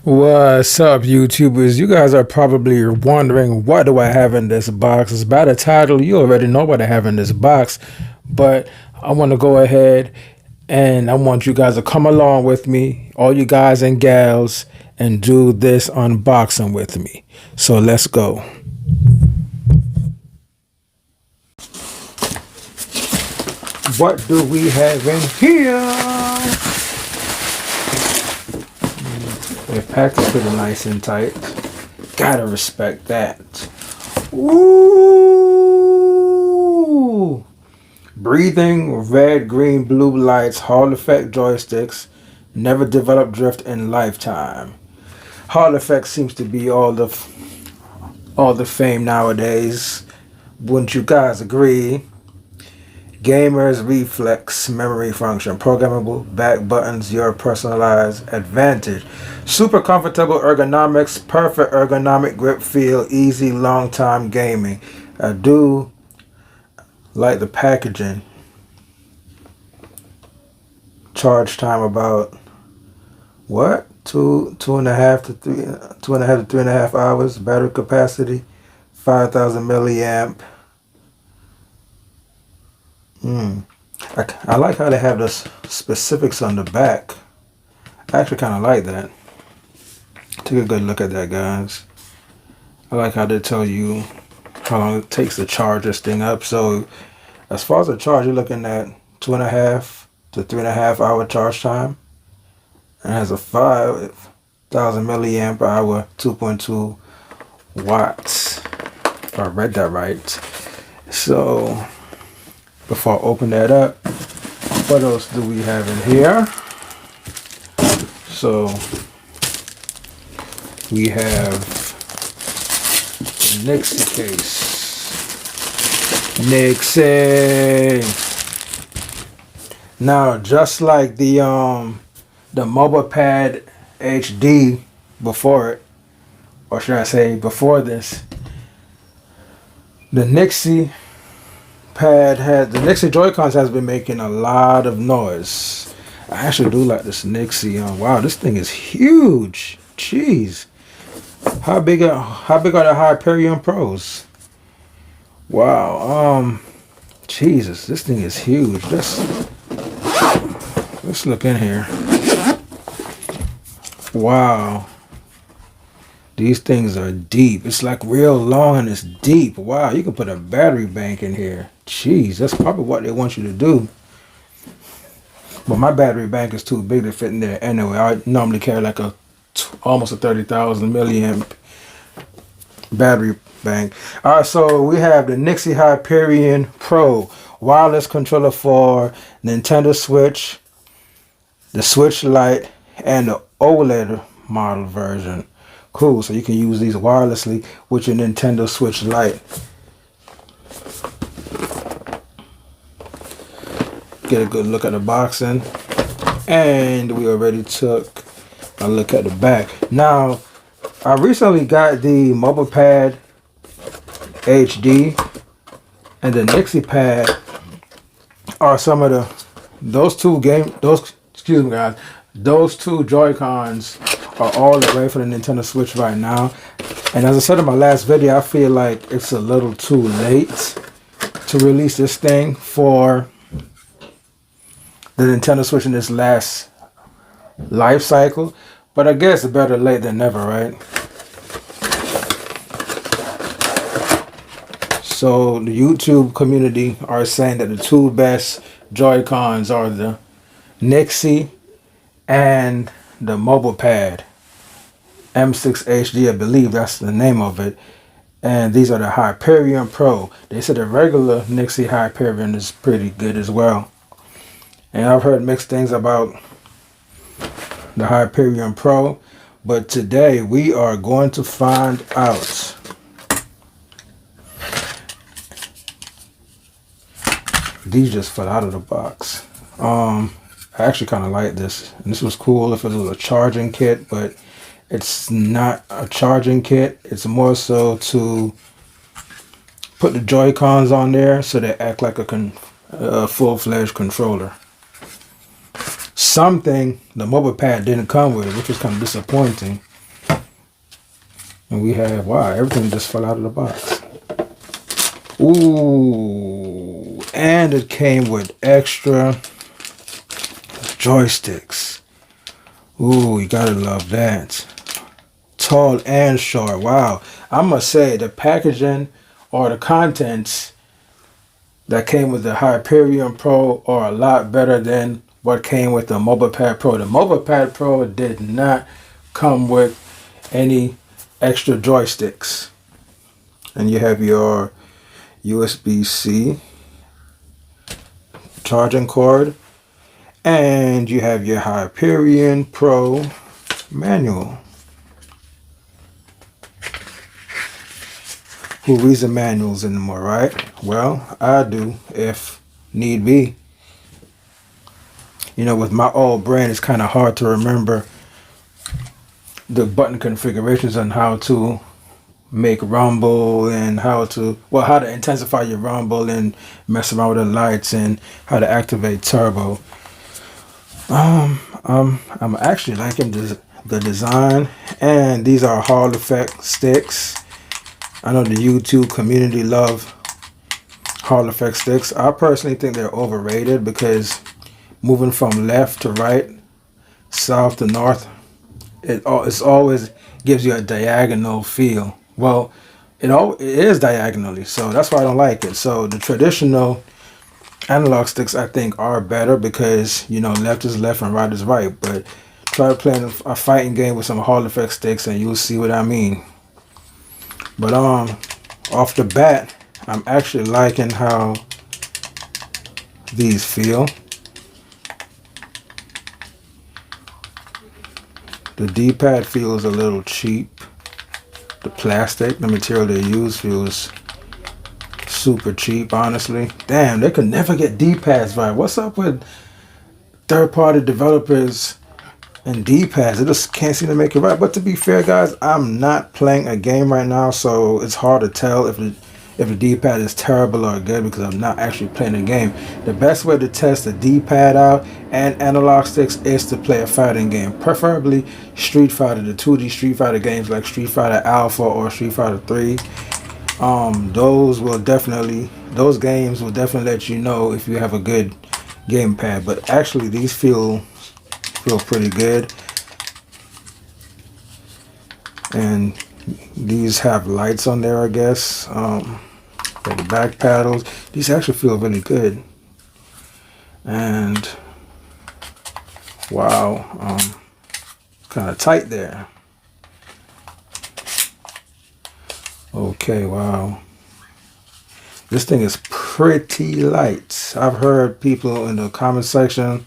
What's up, YouTubers? You guys are probably wondering, what do I have in this box? It's by the title, you already know what I have in this box, but I want to go ahead and I want you guys to come along with me, all you guys and gals, and do this unboxing with me. So let's go. What do we have in here? They packed it pretty nice and tight. Gotta respect that. Ooh! Breathing red, green, blue lights, Hall effect joysticks. Never develop drift in lifetime. Hall effect seems to be all the fame nowadays. Wouldn't you guys agree? Gamers reflex memory function, programmable back buttons, your personalized advantage. Super comfortable ergonomics, perfect ergonomic grip feel, easy long time gaming. I do like the packaging. Charge time about what? 2.5 to 3.5 hours. Battery capacity 5,000 milliamp. I like how they have the specifics on the back. I actually kind of like that. Take a good look at that, guys. I like how they tell you how long it takes to charge this thing up. So as far as the charge, you're looking at 2.5 to 3.5 hour charge time. And it has a 5,000 milliamp hour, 2.2 watts. If I read that right. So before I open that up, what else do we have in here? So we have the Nyxi case. Nyxi. Now, just like the mobile pad HD before it, or should I say before this, the Nyxi Joy-Cons has been making a lot of noise. I actually do like this Nyxi. Wow, this thing is huge. Jeez. How big are the Hyperion Pros? Wow. Jesus, this thing is huge. Let's look in here. Wow. These things are deep. It's like real long and it's deep. Wow, you can put a battery bank in here. Jeez, that's probably what they want you to do. But my battery bank is too big to fit in there anyway. I normally carry like almost a 30,000 milliamp battery bank. Alright, so we have the Nyxi Hyperion Pro wireless controller for Nintendo Switch, the Switch Lite, and the OLED model version. Cool, so you can use these wirelessly with your Nintendo Switch Lite. Get a good look at the boxing. And we already took a look at the back. Now, I recently got the mobile pad HD and the Nyxi pad are some of those two Joy-Cons are all the way for the Nintendo Switch right now. And as I said in my last video, I feel like it's a little too late to release this thing for the Nintendo Switch in this last life cycle. But I guess better late than never, right? So the YouTube community are saying that the two best Joy-Cons are the Nyxi and the mobile pad M6 HD, I believe that's the name of it. And these are the Hyperion Pro. They said the regular Nyxi Hyperion is pretty good as well. And I've heard mixed things about the Hyperion Pro, but today we are going to find out. These just fell out of the box. I actually kind of like this. And this was cool if it was a charging kit, but it's not a charging kit. It's more so to put the Joy-Cons on there so they act like a full-fledged controller. Something the mobile pad didn't come with, which was kind of disappointing. And we have, wow, everything just fell out of the box. Ooh, and it came with extra joysticks. Ooh, you gotta love that. Tall and short. Wow. I must say the packaging or the contents that came with the Hyperion Pro are a lot better than what came with the Mobile Pad Pro. The Mobile Pad Pro did not come with any extra joysticks. And you have your USB-C charging cord, and you have your Hyperion Pro manual. Who reads the manuals anymore, right? Well, I do if need be. You know, with my old brain, it's kind of hard to remember the button configurations on how to make rumble and how to intensify your rumble and mess around with the lights and how to activate turbo. I'm actually liking the design, and these are Hall effect sticks. I know the YouTube community love Hall effect sticks. I personally think they're overrated because moving from left to right, south to north, it's always gives you a diagonal feel. Well, it is diagonally, so that's why I don't like it. So the traditional analog sticks I think are better because, you know, left is left and right is right. But try playing a fighting game with some Hall effect sticks and you'll see what I mean. But off the bat, I'm actually liking how these feel. The D-pad feels a little cheap. The plastic, the material they use feels super cheap, honestly. Damn, they could never get D-pads right. What's up with third-party developers and D-pads? They just can't seem to make it right. But to be fair, guys, I'm not playing a game right now, so it's hard to tell if the D-pad is terrible or good because I'm not actually playing a game. The best way to test the D-pad out and analog sticks is to play a fighting game, preferably Street Fighter, the 2D Street Fighter games like Street Fighter Alpha or Street Fighter 3. Those games will definitely let you know if you have a good gamepad. But actually, these feel pretty good, and these have lights on there, I guess. The back paddles, these actually feel really good. And wow, kind of tight there. Okay, wow. This thing is pretty light. I've heard people in the comment section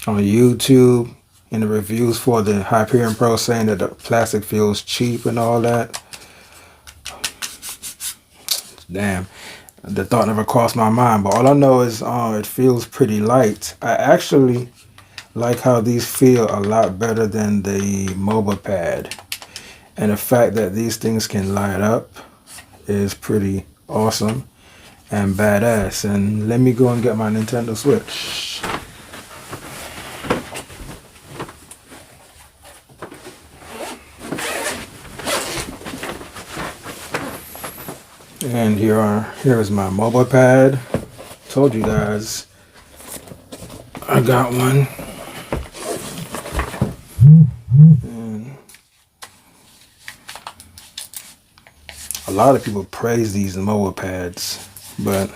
on YouTube in the reviews for the Hyperion Pro saying that the plastic feels cheap and all that. Damn, the thought never crossed my mind, but all I know is it feels pretty light. I actually like how these feel a lot better than the mobile pad, and the fact that these things can light up is pretty awesome and badass. And let me go and get my Nintendo Switch. And here is my mobile pad. Told you guys I got one. And a lot of people praise these mobile pads, but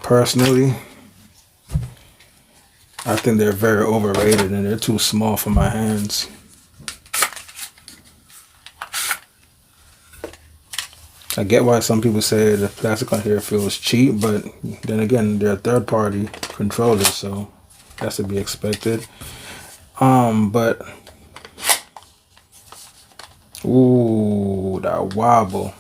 personally, I think they're very overrated and they're too small for my hands. I get why some people say the plastic on here feels cheap, but then again, they're third-party controllers, so that's to be expected. But ooh, that wobble.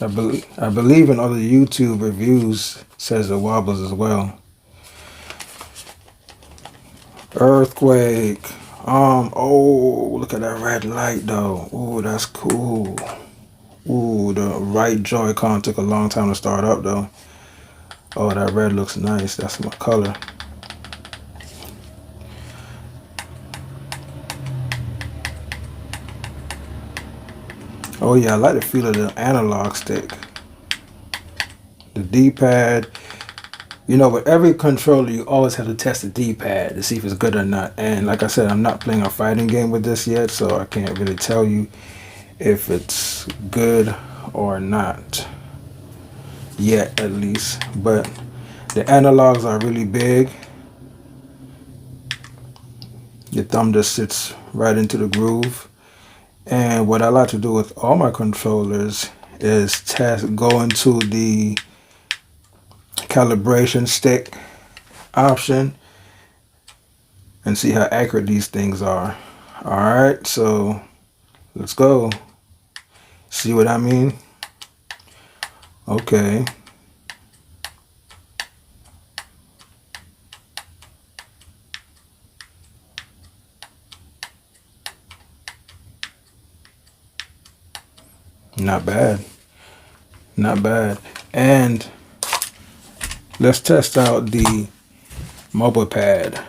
I believe in other YouTube reviews says it wobbles as well. Earthquake. Oh, look at that red light though. Ooh, that's cool. Ooh, the right Joy-Con took a long time to start up though. Oh, that red looks nice. That's my color. Oh yeah, I like the feel of the analog stick. The D-pad. You know, with every controller, you always have to test the D-pad to see if it's good or not. And like I said, I'm not playing a fighting game with this yet, so I can't really tell you if it's good or not. Yet, at least. But the analogs are really big. Your thumb just sits right into the groove. And what I like to do with all my controllers is go into the calibration stick option and see how accurate these things are. Alright, so let's go. See what I mean? Okay. Not bad. Not bad. And let's test out the mobile pad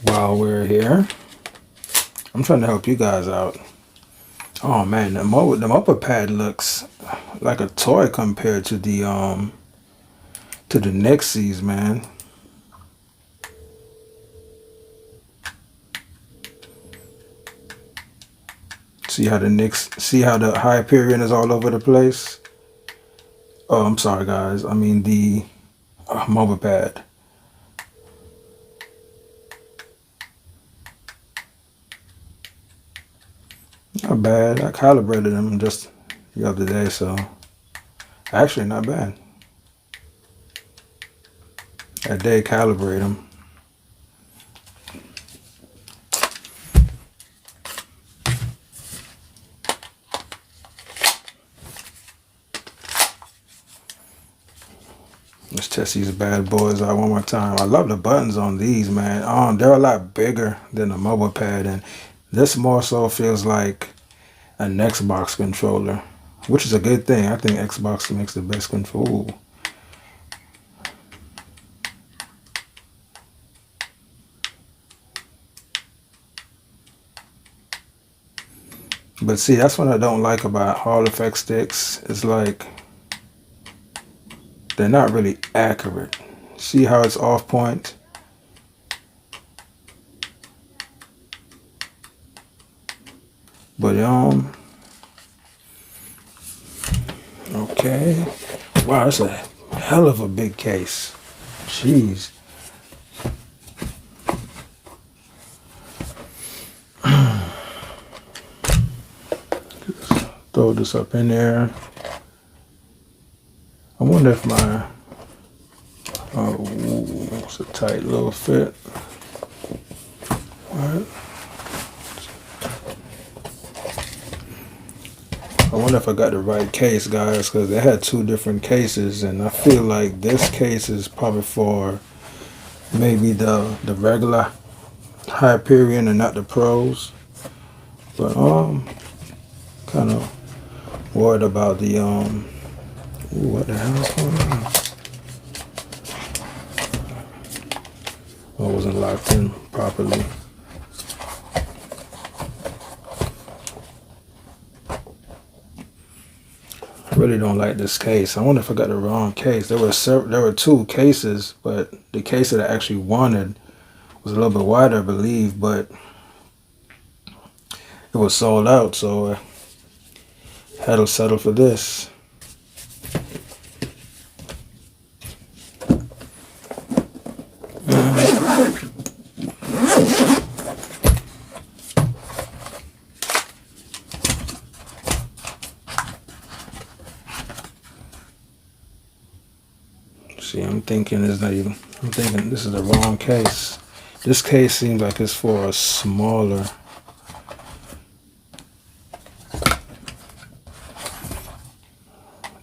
while we're here. I'm trying to help you guys out. Oh man, the mobile pad looks like a toy compared to the Nyxis, man. See how the Hyperion is all over the place? Oh, I'm sorry guys. I mean the mobile pad. Not bad. I calibrated them just the other day, so actually not bad. I did calibrate them. Let's test these bad boys out one more time. I love the buttons on these, man. They're a lot bigger than the mobile pad, and this more so feels like an Xbox controller, which is a good thing. I think Xbox makes the best control. But see, that's what I don't like about Hall Effect sticks. It's like they're not really accurate. See how it's off point? But okay. Wow, that's a hell of a big case. Jeez. Throw this up in there. I wonder if my it's a tight little fit. All right. I wonder if I got the right case, guys, because they had two different cases, and I feel like this case is probably for maybe the regular Hyperion and not the pros. But kind of worried about the what the hell's going on? I wasn't locked in properly. I really don't like this case. I wonder if I got the wrong case. There were two cases, but the case that I actually wanted was a little bit wider, I believe, but it was sold out, so I had to settle for this. See, I'm thinking this is the wrong case. This case seems like it's for a smaller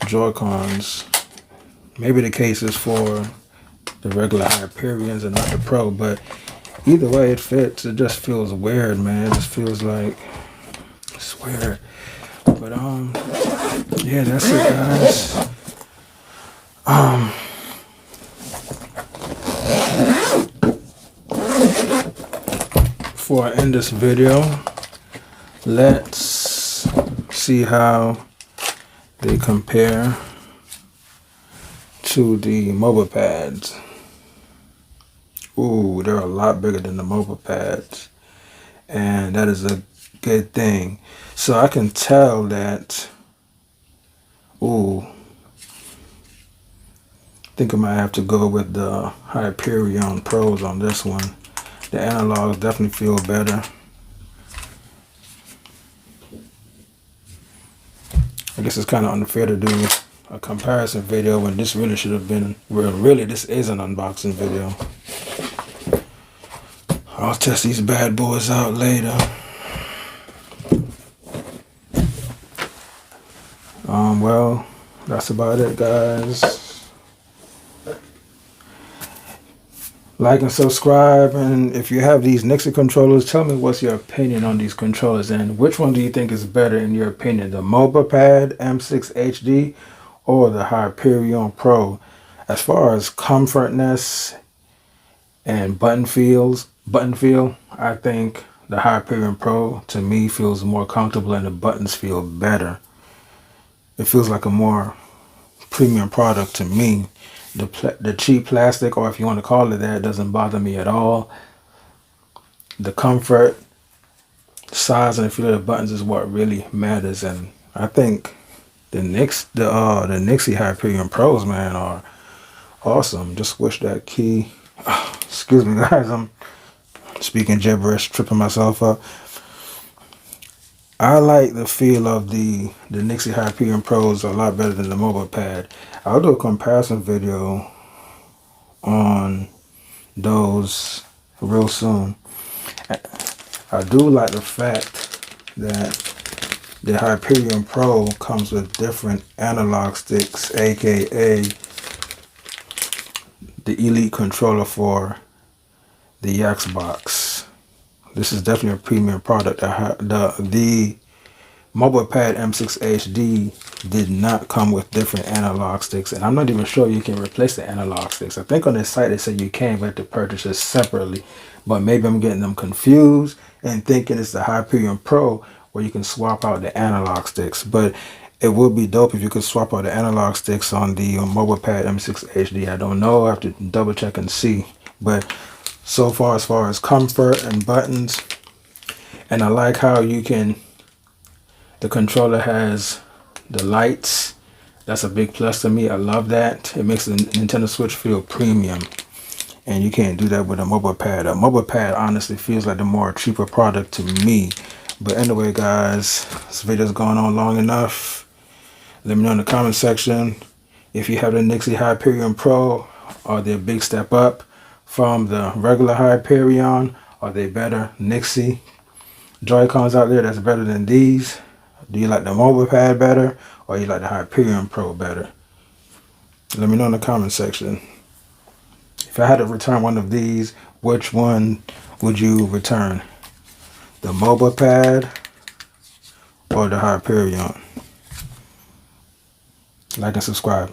Joy-Cons. Maybe the case is for the regular Hyperions and not the Pro, but either way it fits. It just feels weird, man. It just feels like it's weird. But yeah, that's it, guys. Before I end this video, let's see how they compare to the mobile pads. Ooh, they're a lot bigger than the mobile pads, and that is a good thing. So I can tell that, ooh, I think I might have to go with the Hyperion Pros on this one. The analogs definitely feel better. I guess it's kind of unfair to do a comparison video when this really should have been, well, really this is an unboxing video. I'll test these bad boys out later. Well, that's about it, guys. Like and subscribe, and if you have these Nyxi controllers, tell me what's your opinion on these controllers and which one do you think is better in your opinion, the mobile pad M6 HD or the Hyperion Pro? As far as comfortness and button feel, I think the Hyperion Pro to me feels more comfortable and the buttons feel better. It feels like a more premium product to me. The cheap plastic, or if you want to call it that, doesn't bother me at all. The comfort, size, and the feel of the buttons is what really matters. And I think the Nyxi Hyperion Pros, man, are awesome. Just wish that key. Excuse me, guys. I'm speaking gibberish, tripping myself up. I like the feel of the Nyxi Hyperion Pros a lot better than the mobile pad. I'll do a comparison video on those real soon. I do like the fact that the Hyperion Pro comes with different analog sticks, aka the Elite controller for the Xbox. This is definitely a premium product. The mobile pad M6 HD did not come with different analog sticks, and I'm not even sure you can replace the analog sticks. I think on this site they said you can, but you have to purchase it separately. But maybe I'm getting them confused and thinking it's the Hyperion Pro where you can swap out the analog sticks. But it would be dope if you could swap out the analog sticks on the mobile pad M6 HD. I don't know. I have to double check and see. But so far, as far as comfort and buttons, and I like how the controller has the lights. That's a big plus to me. I love that. It makes the Nintendo Switch feel premium, and you can't do that with a mobile pad. A mobile pad honestly feels like the more cheaper product to me. But anyway, guys, this video's gone on long enough. Let me know in the comment section if you have the Nyxi Hyperion Pro. Are they a big step up from the regular Hyperion? Are they better? Nyxi Joy-Cons out there that's better than these? Do you like the mobile pad better, or you like the Hyperion Pro better? Let me know in the comment section. If I had to return one of these, which one would you return? The mobile pad or the Hyperion? Like and subscribe.